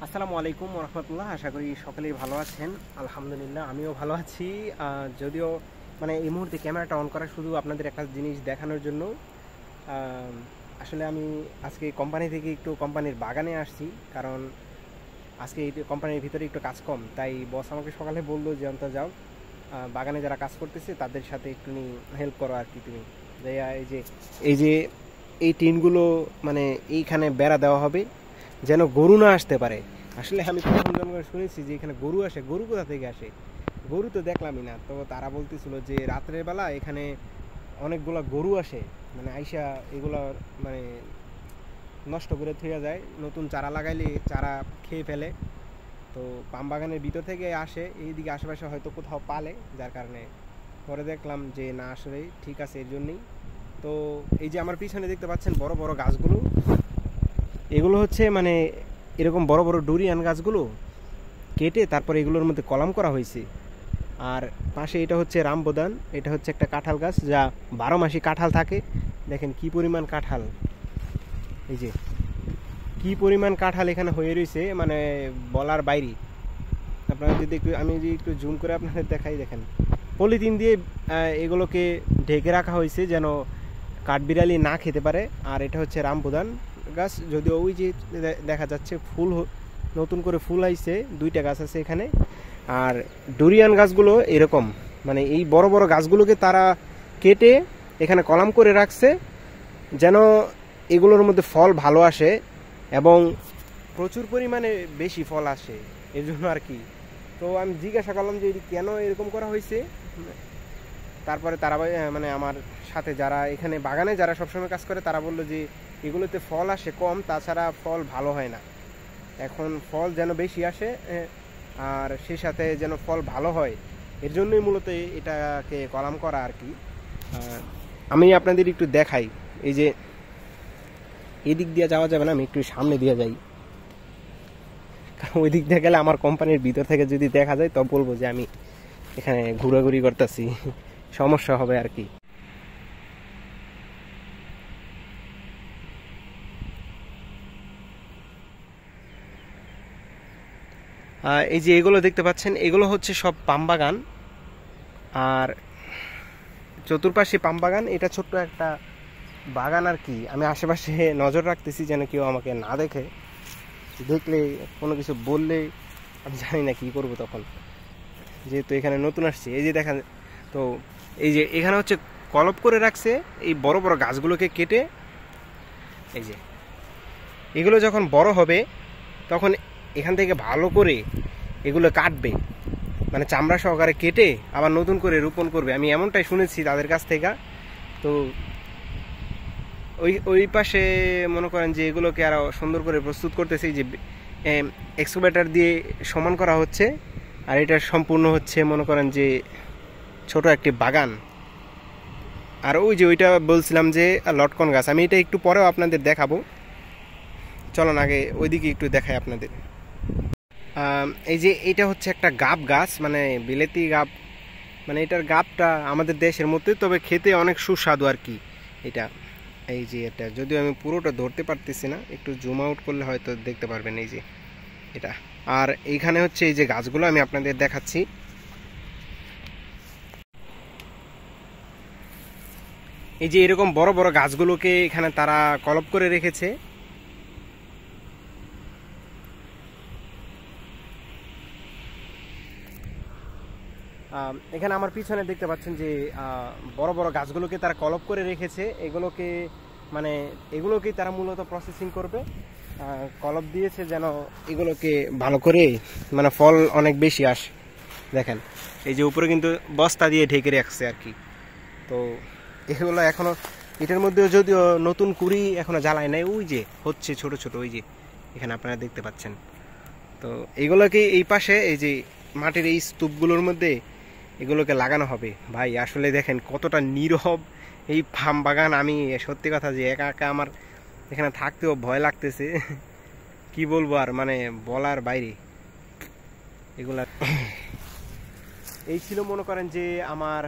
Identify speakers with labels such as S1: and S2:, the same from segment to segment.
S1: আসসালামু আলাইকুম রহমতুল্লাহ। আশা করি সকলেই ভালো আছেন। আলহামদুলিল্লাহ আমিও ভালো আছি। যদিও মানে এই মুহূর্তে ক্যামেরাটা অন করা শুধু আপনাদের একটা জিনিস দেখানোর জন্য। আসলে আমি আজকে কোম্পানি থেকে একটু কোম্পানির বাগানে আসছি, কারণ আজকে এই কোম্পানির ভিতরে একটু কাজ কম, তাই বস আমাকে সকালে বললো যে অন্ত যাও, বাগানে যারা কাজ করতেছে তাদের সাথে একটু হেল্প করো আর কি। তুমি এই যে এই যে এই টিনগুলো মানে এইখানে বেড়া দেওয়া হবে যেন গরু না আসতে পারে। আসলে আমি প্রথম জন্মে শুনেছি যে এখানে গরু আসে, গরু কোথা থেকে আসে? গরু তো দেখলামই না। তো তারা বলতেছিল যে রাত্রের বেলা এখানে অনেকগুলা গরু আসে, মানে আইসা এগুলো মানে নষ্ট করে থুয়া যায়, নতুন চারা লাগাইলে চারা খেয়ে ফেলে। তো পাম বাগানের ভিতর থেকে আসে, এইদিকে আশেপাশে হয়তো কোথাও পালে, যার কারণে পরে দেখলাম যে না আসলে ঠিক আছে এর জন্যই। তো এই যে আমার পিছনে দেখতে পাচ্ছেন বড় বড় গাছগুলো, এগুলো হচ্ছে মানে এরকম বড় বড় ডুরিয়ান গাছগুলো কেটে তারপরে এগুলোর মধ্যে কলাম করা হয়েছে। আর পাশে এটা হচ্ছে রামবদান, এটা হচ্ছে একটা কাঁঠাল গাছ যা 12 মাসই কাঁঠাল থাকে। দেখেন কি পরিমাণ কাঁঠাল, এই যে কি পরিমাণ কাঁঠাল এখানে হয়ে রয়েছে, মানে বলার বাইরে। আপনারা যদি একটু আমি যদি একটু জুম করে আপনাদের দেখাই, দেখেন পলিথিন দিয়ে এগুলোকে ঢেকে রাখা হয়েছে যেন কাঠবিড়ালি না খেতে পারে। আর এটা হচ্ছে রামবুদান গাছ, যদিও ওই যে দেখা যাচ্ছে ফুল নতুন করে ফুল আইছে, 2টা গাছ আছে এখানে। আর ডুরিয়ান গাছগুলো এরকম মানে এই বড় বড় গাছগুলোকে তারা কেটে এখানে কলাম করে রাখছে যেন এগুলোর মধ্যে ফল ভালো আসে এবং প্রচুর পরিমাণে বেশি ফল আসে, এর জন্য আর কি। তো আমি জিজ্ঞাসা করলাম যে কেন এরকম করা হয়েছে। তারপরে তারা মানে আমার সাথে যারা এখানে বাগানে যারা সবসময় কাজ করে তারা বললো যে এগুলোতে ফল আসে কম, তাছাড়া ফল ভালো হয় না। এখন ফল যেন বেশি আসে আর সেই সাথে যেন ফল ভালো হয়, এর জন্যই মূলত এটাকে কলাম করা আর কি। আমি আপনাদের একটু দেখাই, এই যে এদিক দিয়ে যাওয়া যাবে না, আমি একটু সামনে দিয়ে যাই, কারণ ওই দিক দিয়ে গেলে আমার কোম্পানির ভিতর থেকে যদি দেখা যায় তবে বলবো যে আমি এখানে ঘোরাঘুরি করতেছি, সমস্যা হবে আর কি। এই যে এগুলো দেখতে পাচ্ছেন এগুলো হচ্ছে সব পাম বাগান, আর চতুর্পাশে পাম বাগান। এটা ছোট্ট একটা বাগান আর কি। আমি আশেপাশে নজর রাখতেছি যেন কেউ আমাকে না দেখে, দেখলে কোনো কিছু বললে আমি জানি না কি করব তখন, যেহেতু এখানে নতুন আসছি। এই যে দেখেন, তো এই যে এখানে হচ্ছে কলপ করে রাখছে এই বড় বড় গাছগুলোকে কেটে। এই যে এগুলো যখন বড় হবে তখন এখান থেকে ভালো করে এগুলো কাটবে, মানে চামড়া সহকারে কেটে আবার নতুন করে রোপণ করবে, আমি এমনটাই শুনেছি তাদের কাছ থেকে। তো ওই ওই পাশে মনে করেন যে এগুলোকে আরও সুন্দর করে প্রস্তুত করতেছে, যে এক্সকাভেটর দিয়ে সমান করা হচ্ছে। আর এটা সম্পূর্ণ হচ্ছে মনে করেন যে ছোট একটি বাগান। আর ওই যে ওইটা বলছিলাম যে লটকন গাছ, আমি এটা একটু পরেও আপনাদের দেখাবো। চলুন আগে ওইদিকে একটু দেখাই আপনাদের। এই যে এটা হচ্ছে একটা গাব গাছ, মানে বিলেতি গাব, মানে এটার গাবটা আমাদের দেশের মতোই, তবে খেতে অনেক সুস্বাদু আর কি এটা। এই যে এটা যদিও আমি পুরোটা ধরতে পারতেছি না, একটু জুম আউট করলে হয়তো দেখতে পারবেন। এই যে এটা, আর এইখানে হচ্ছে এই যে গাছগুলো আমি আপনাদের দেখাচ্ছি। এই যে এরকম বড় বড় গাছগুলোকে এখানে তারা কলপ করে রেখেছে। এখানে আমার পিছনে দেখতে পাচ্ছেন যে বড় বড় গাছগুলোকে তারা কলপ করে রেখেছে। এগুলোকে মানে এগুলোকেই তারা মূলত প্রসেসিং করবে। কলপ দিয়েছে যেন এগুলোকে ভালো করে মানে ফল অনেক বেশি আসে। দেখেন এই যে উপরে কিন্তু বস্তা দিয়ে ঢেকে রাখছে আর কি। তো এগুলো এখনো এটার মধ্যেও যদিও নতুন কুড়ি এখনো জ্বালায় নাই, ওই যে হচ্ছে ছোট ছোট, ওই যে এখানে আপনারা দেখতে পাচ্ছেন। তো এগুলোকে এই পাশে এই যে মাটির এই স্তূপগুলোর মধ্যে এগুলোকে লাগানো হবে। ভাই আসলে দেখেন কতটা নীরব এই পাম বাগান। আমি সত্যি কথা যে একা একা আমার এখানে থাকতেও ভয় লাগতেছে, কি বলবো আর, মানে বলার বাইরে এগুলা। এই ছিল মনে করেন যে আমার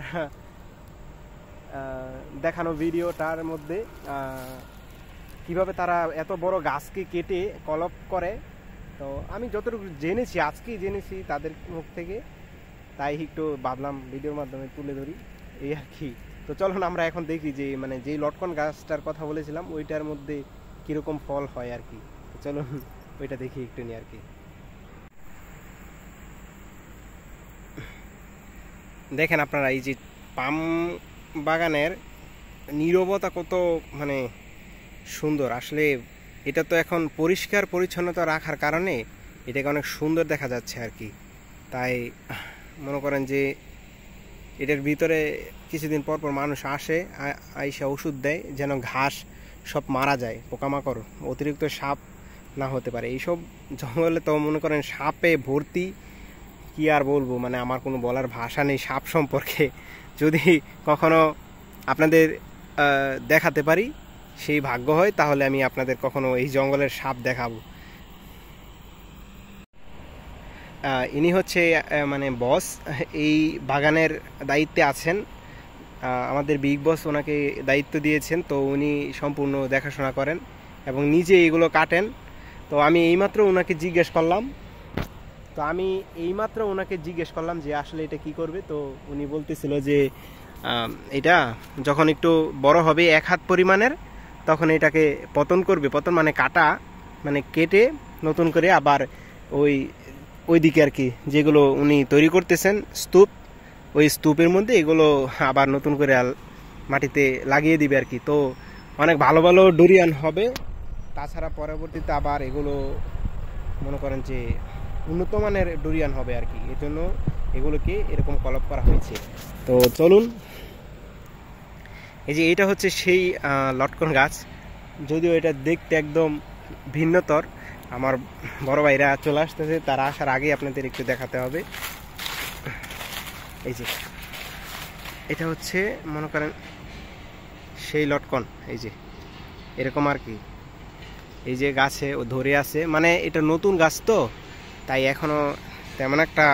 S1: দেখানো ভিডিওটার মধ্যে কিভাবে তারা এত বড় গাছকে কেটে কলপ করে তো আমি যতটুকু জেনেছি, আজকেই জেনেছি তাদের মুখ থেকে, তাই একটু ভাবলাম ভিডিওর মাধ্যমে তুলে ধরি, এই আর কি। তো চলুন আমরা এখন দেখি যে মানে যেই লটকন গাছটার কথা বলেছিলাম ওইটার মধ্যে কীরকম ফল হয় আর কি। তো চলুন ওইটা দেখি একটু নিয়ে আর কি। দেখেন আপনারা এই যে পাম বাগানের নীরবতা কত মানে সুন্দর। আসলে এটা তো এখন পরিষ্কার পরিচ্ছন্নতা রাখার কারণে এটাকে অনেক সুন্দর দেখা যাচ্ছে আর কি। তাই মনে করেন যে এটার ভিতরে কিছুদিন পর পর মানুষ আসে, আইসা ওষুধ দেয় যেন ঘাস সব মারা যায়, পোকামাকড় অতিরিক্ত সাপ না হতে পারে। এইসব জঙ্গলে তো মনে করেন সাপে ভর্তি, কি আর বলবো, মানে আমার কোনো বলার ভাষা নেই সাপ সম্পর্কে। যদি কখনো আপনাদের দেখাতে পারি, সেই ভাগ্য হয়, তাহলে আমি আপনাদের কখনো এই জঙ্গলের সাপ দেখাবো। ইনি হচ্ছে মানে বস, এই বাগানের দায়িত্বে আছেন, আমাদের বিগ বস ওনাকে দায়িত্ব দিয়েছেন। তো উনি সম্পূর্ণ দেখাশোনা করেন এবং নিজে এগুলো কাটেন। তো আমি এইমাত্র ওনাকে জিজ্ঞেস করলাম যে আসলে এটা কি করবে। তো উনি বলতেছিল যে এটা যখন একটু বড় হবে 1 হাত পরিমাণের, তখন এটাকে পতন করবে। পতন মানে কাটা, মানে কেটে নতুন করে আবার ওই দিকে আর কি যেগুলো উনি তৈরি করতেছেন স্তূপ, ওই স্তূপের মধ্যে এগুলো আবার নতুন করে মাটিতে লাগিয়ে দিবে আর কি। তো অনেক ভালো ভালো ডুরিয়ান হবে। তাছাড়া পরবর্তীতে আবার এগুলো মনে করেন যে উন্নত মানের ডুরিয়ান হবে আর কি। এর জন্য এগুলোকে এরকম কলপ করা হয়েছে। তো চলুন, এই যে এটা হচ্ছে সেই লটকন গাছ, যদিও এটা দেখতে একদম ভিন্নতর। আমার বড় ভাইরা চলে আসতেছে, তারা আসার আগেই আপনাদের একটু দেখাতে হবে। এই যে এটা হচ্ছে মনে করেন সেই লটকন, এই যে এরকম আর কি। এই যে গাছে ও ধরে আছে, মানে এটা নতুন গাছ তো, তাই এখনো তেমন একটা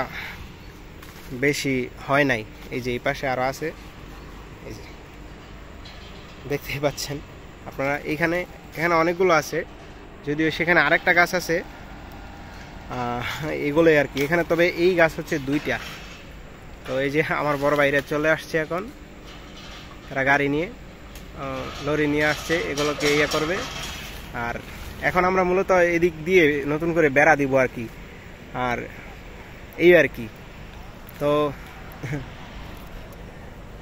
S1: বেশি হয় নাই। এই যে এই পাশে আরো আছে, এই যে দেখতেই পাচ্ছেন আপনারা। এখানে অনেকগুলো আছে, যদিও সেখানে আরেকটা গাছ আছে, এগুলোই আর কি এখানে। তবে এই গাছ হচ্ছে 2টা। তো এই যে আমার বড় ভাইরা চলে আসছে এখন, তারা গাড়ি নিয়ে লরি নিয়ে আসছে, এগুলোকে ইয়ে করবে। আর এখন আমরা মূলত এদিক দিয়ে নতুন করে বেড়া দিব আর কি, আর এই আর কি। তো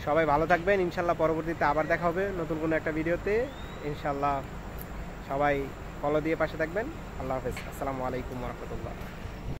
S1: সবাই ভালো থাকবেন, ইনশাল্লাহ পরবর্তীতে আবার দেখা হবে নতুন কোনো একটা ভিডিওতে ইনশাল্লাহ। সবাই ফলো দিয়ে পাশে থাকবেন। আল্লাহ হাফেজ, আসসালামু আলাইকুম ওয়া রাহমাতুল্লাহ।